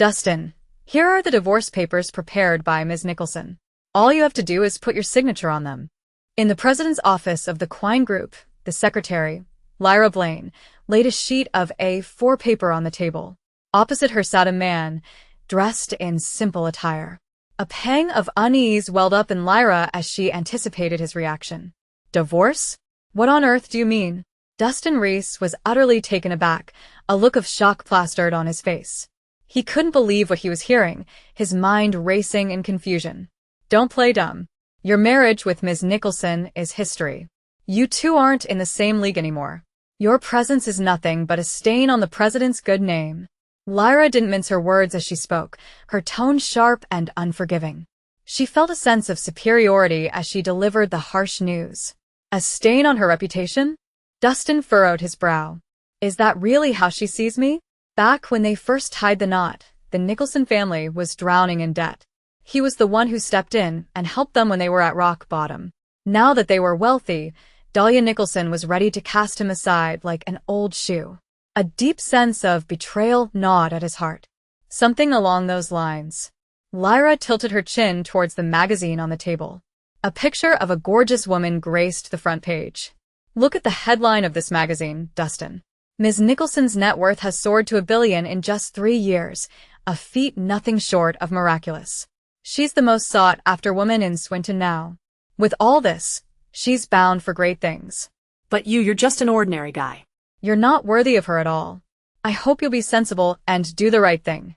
Dustin, here are the divorce papers prepared by Ms. Nicholson. All you have to do is put your signature on them. In the president's office of the Quine Group, the secretary, Lyra Blaine, laid a sheet of A4 paper on the table. Opposite her sat a man, dressed in simple attire. A pang of unease welled up in Lyra as she anticipated his reaction. Divorce? What on earth do you mean? Dustin Rhys was utterly taken aback, a look of shock plastered on his face. He couldn't believe what he was hearing, his mind racing in confusion. Don't play dumb. Your marriage with Ms. Nicholson is history. You two aren't in the same league anymore. Your presence is nothing but a stain on the president's good name. Lyra didn't mince her words as she spoke, her tone sharp and unforgiving. She felt a sense of superiority as she delivered the harsh news. A stain on her reputation? Dustin furrowed his brow. Is that really how she sees me? Back when they first tied the knot, the Nicholson family was drowning in debt. He was the one who stepped in and helped them when they were at rock bottom. Now that they were wealthy, Dahlia Nicholson was ready to cast him aside like an old shoe. A deep sense of betrayal gnawed at his heart. Something along those lines. Lyra tilted her chin towards the magazine on the table. A picture of a gorgeous woman graced the front page. Look at the headline of this magazine, Dustin. Ms. Nicholson's net worth has soared to $1 billion in just 3 years, a feat nothing short of miraculous. She's the most sought-after woman in Swinton now. With all this, she's bound for great things. But you're just an ordinary guy. You're not worthy of her at all. I hope you'll be sensible and do the right thing.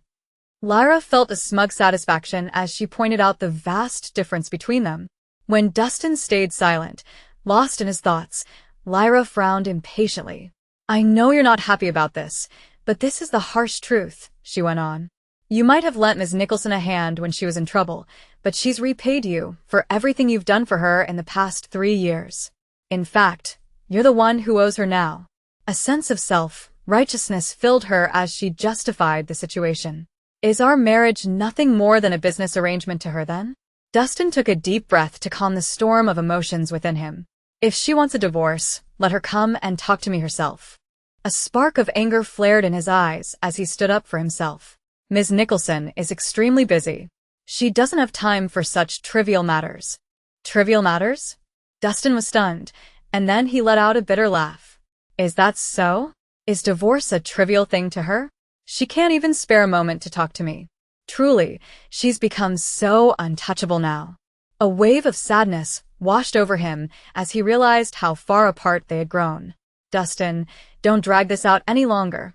Lyra felt a smug satisfaction as she pointed out the vast difference between them. When Dustin stayed silent, lost in his thoughts, Lyra frowned impatiently. I know you're not happy about this, but this is the harsh truth, she went on. You might have lent Ms. Nicholson a hand when she was in trouble, but she's repaid you for everything you've done for her in the past 3 years. In fact, you're the one who owes her now. A sense of self-righteousness filled her as she justified the situation. Is our marriage nothing more than a business arrangement to her then? Dustin took a deep breath to calm the storm of emotions within him. If she wants a divorce, let her come and talk to me herself. A spark of anger flared in his eyes as he stood up for himself. Ms. Nicholson is extremely busy. She doesn't have time for such trivial matters. Trivial matters? Dustin was stunned, and then he let out a bitter laugh. Is that so? Is divorce a trivial thing to her? She can't even spare a moment to talk to me. Truly, she's become so untouchable now. A wave of sadness washed over him as he realized how far apart they had grown. Dustin, don't drag this out any longer.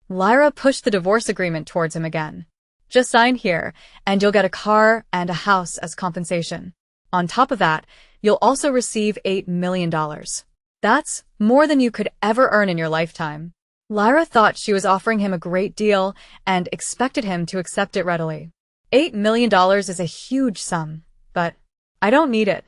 Lyra pushed the divorce agreement towards him again. Just sign here, and you'll get a car and a house as compensation. On top of that, you'll also receive $8 million. That's more than you could ever earn in your lifetime. Lyra thought she was offering him a great deal and expected him to accept it readily. $8 million is a huge sum, but I don't need it.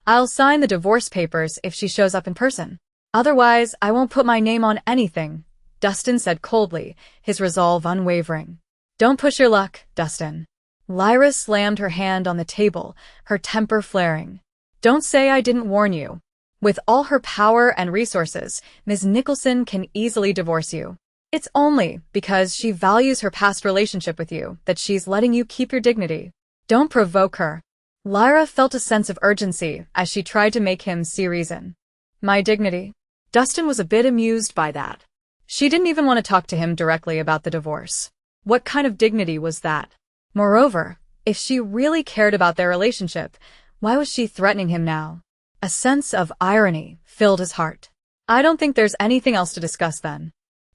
I'll sign the divorce papers if she shows up in person. Otherwise, I won't put my name on anything, Dustin said coldly, his resolve unwavering. Don't push your luck, Dustin. Lyra slammed her hand on the table, her temper flaring. Don't say I didn't warn you. With all her power and resources, Ms. Nicholson can easily divorce you. It's only because she values her past relationship with you that she's letting you keep your dignity. Don't provoke her. Lyra felt a sense of urgency as she tried to make him see reason. My dignity? Dustin was a bit amused by that. She didn't even want to talk to him directly about the divorce. What kind of dignity was that? Moreover, if she really cared about their relationship, why was she threatening him now? A sense of irony filled his heart. I don't think there's anything else to discuss then.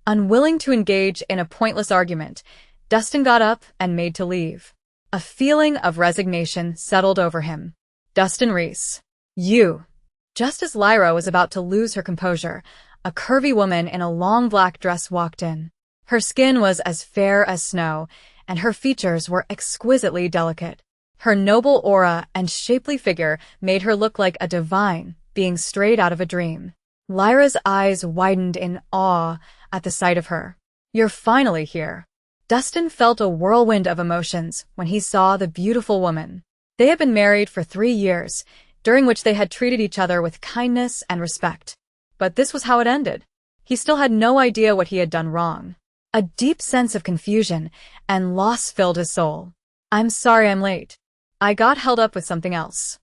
Unwilling to engage in a pointless argument, Dustin got up and made to leave. A feeling of resignation settled over him. Dustin Rhys. You. Just as Lyra was about to lose her composure, a curvy woman in a long black dress walked in. Her skin was as fair as snow, and her features were exquisitely delicate. Her noble aura and shapely figure made her look like a divine being straight out of a dream. Lyra's eyes widened in awe at the sight of her. You're finally here. Dustin felt a whirlwind of emotions when he saw the beautiful woman. They had been married for 3 years, during which they had treated each other with kindness and respect. But this was how it ended. He still had no idea what he had done wrong. A deep sense of confusion and loss filled his soul. "I'm sorry I'm late. I got held up with something else."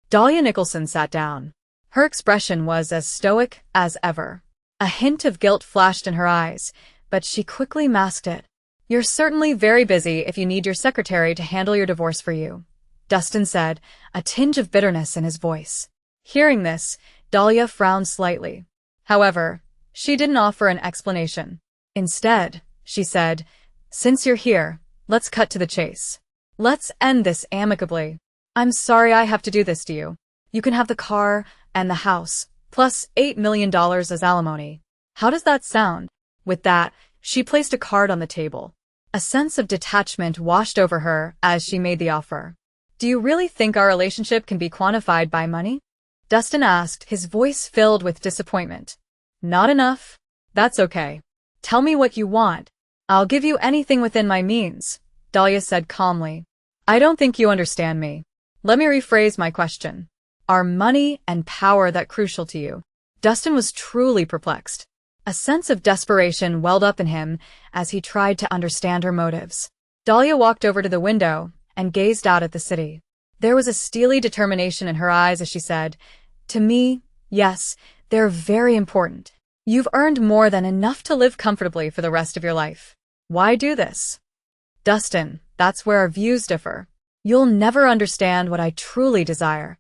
Dahlia Nicholson sat down. Her expression was as stoic as ever. A hint of guilt flashed in her eyes, but she quickly masked it. "You're certainly very busy if you need your secretary to handle your divorce for you," Dustin said, a tinge of bitterness in his voice. Hearing this, Dahlia frowned slightly. However, she didn't offer an explanation. Instead, she said, "Since you're here, let's cut to the chase. Let's end this amicably. I'm sorry I have to do this to you. You can have the car and the house, plus $8 million as alimony. How does that sound?" With that, she placed a card on the table. A sense of detachment washed over her as she made the offer. "Do you really think our relationship can be quantified by money?" Dustin asked, his voice filled with disappointment. "Not enough? That's okay. Tell me what you want. I'll give you anything within my means," Dahlia said calmly. "I don't think you understand me. Let me rephrase my question. Are money and power that crucial to you?" Dustin was truly perplexed. A sense of desperation welled up in him as he tried to understand her motives. Dahlia walked over to the window and gazed out at the city. There was a steely determination in her eyes as she said, "To me, yes, they're very important. You've earned more than enough to live comfortably for the rest of your life. Why do this?" "Dustin, that's where our views differ. You'll never understand what I truly desire."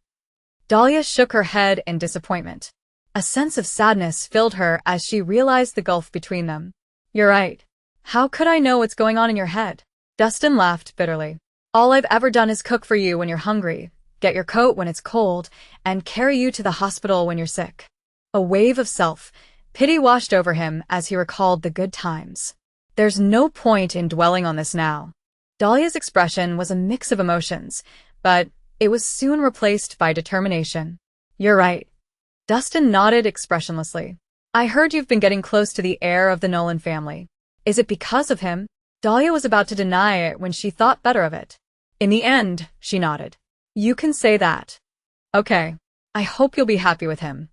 Dahlia shook her head in disappointment. A sense of sadness filled her as she realized the gulf between them. "You're right. How could I know what's going on in your head?" Dustin laughed bitterly. "All I've ever done is cook for you when you're hungry, get your coat when it's cold, and carry you to the hospital when you're sick." A wave of self-pity washed over him as he recalled the good times. "There's no point in dwelling on this now." Dahlia's expression was a mix of emotions, but it was soon replaced by determination. "You're right." Dustin nodded expressionlessly. "I heard you've been getting close to the heir of the Nolan family. Is it because of him?" Dahlia was about to deny it when she thought better of it. "In the end," she nodded. "You can say that." "Okay. I hope you'll be happy with him."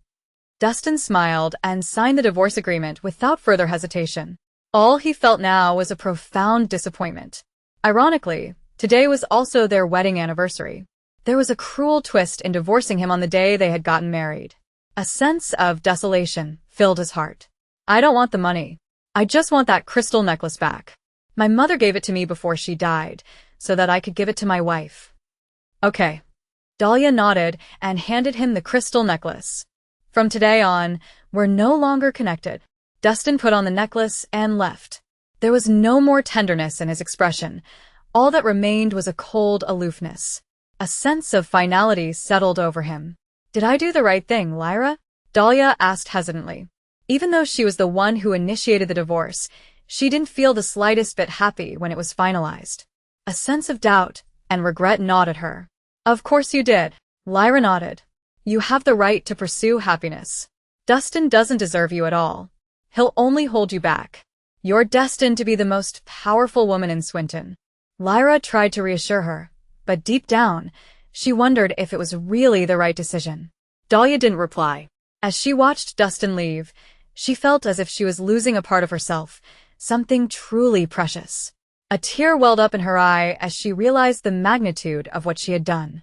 Dustin smiled and signed the divorce agreement without further hesitation. All he felt now was a profound disappointment. Ironically, today was also their wedding anniversary. There was a cruel twist in divorcing him on the day they had gotten married. A sense of desolation filled his heart. "I don't want the money. I just want that crystal necklace back. My mother gave it to me before she died, so that I could give it to my wife." "Okay." Dahlia nodded and handed him the crystal necklace. "From today on, we're no longer connected." Dustin put on the necklace and left. There was no more tenderness in his expression. All that remained was a cold aloofness. A sense of finality settled over him. "Did I do the right thing, Lyra?" Dahlia asked hesitantly. Even though she was the one who initiated the divorce, she didn't feel the slightest bit happy when it was finalized. A sense of doubt and regret gnawed at her. "Of course you did." Lyra nodded. "You have the right to pursue happiness. Dustin doesn't deserve you at all. He'll only hold you back. You're destined to be the most powerful woman in Swinton." Lyra tried to reassure her, but deep down, she wondered if it was really the right decision. Dahlia didn't reply. As she watched Dustin leave, she felt as if she was losing a part of herself, something truly precious. A tear welled up in her eye as she realized the magnitude of what she had done.